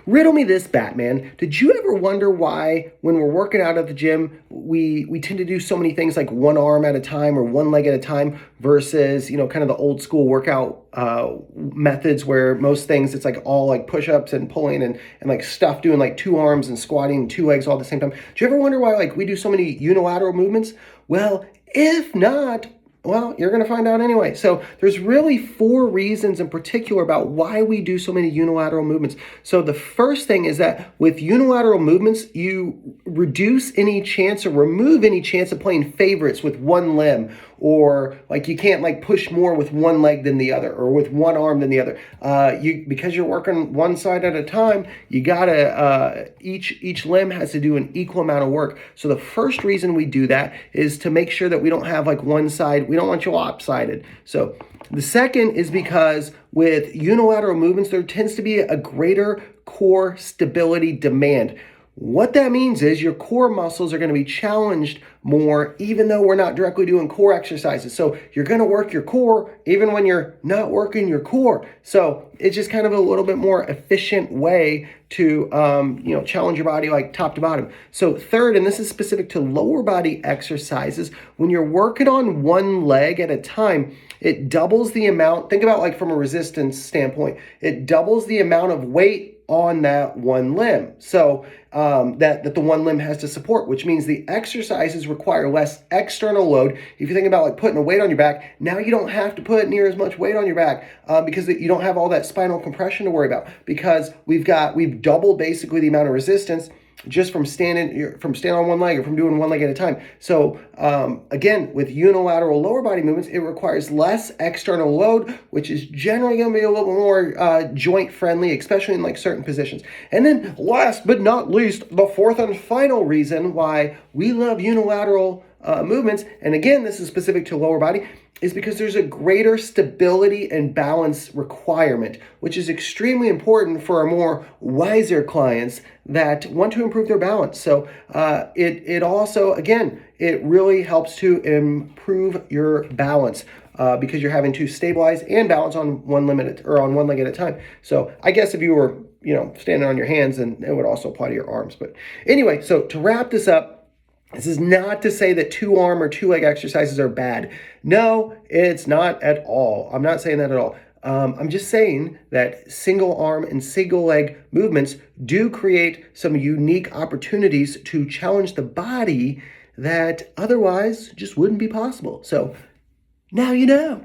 Riddle me this, Batman. Did you ever wonder why, when we're working out at the gym, we tend to do so many things like one arm at a time or one leg at a time versus, kind of the old school workout methods where most things it's like all like push-ups and pulling and like stuff doing like two arms and squatting two legs all at the same time. Do you ever wonder why like we do so many unilateral movements? Well, if not, well, you're going to find out anyway. So there's really 4 reasons in particular about why we do so many unilateral movements. So the first thing is that with unilateral movements, you reduce any chance or remove any chance of playing favorites with one limb, or like you can't like push more with one leg than the other or with one arm than the other. Because you're working one side at a time, you gotta each limb has to do an equal amount of work. So the first reason we do that is to make sure that we don't have like one side. We don't want you lopsided. So the second is because with unilateral movements, there tends to be a greater core stability demand. What that means is your core muscles are going to be challenged more, even though we're not directly doing core exercises. So you're going to work your core even when you're not working your core. So it's just kind of a little bit more efficient way to, challenge your body like top to bottom. So third, and this is specific to lower body exercises, when you're working on one leg at a time, it doubles the amount. Think about like from a resistance standpoint, it doubles the amount of weight on that one limb. So that the one limb has to support, which means the exercises require less external load. If you think about like putting a weight on your back, now you don't have to put near as much weight on your back because you don't have all that spinal compression to worry about, because we've doubled basically the amount of resistance just from standing on one leg or from doing one leg at a time. So again, with unilateral lower body movements, it requires less external load, which is generally going to be a little more joint friendly, especially in like certain positions. And then last but not least, the fourth and final reason why we love unilateral movements, and again, this is specific to lower body, is because there's a greater stability and balance requirement, which is extremely important for our more wiser clients that want to improve their balance. So it also, again, it really helps to improve your balance because you're having to stabilize and balance on one leg at a time. So I guess if you were, standing on your hands, then it would also apply to your arms. But anyway, so to wrap this up, this is not to say that 2-arm or 2-leg exercises are bad. No, it's not at all. I'm not saying that at all. I'm just saying that single arm and single leg movements do create some unique opportunities to challenge the body that otherwise just wouldn't be possible. So now you know.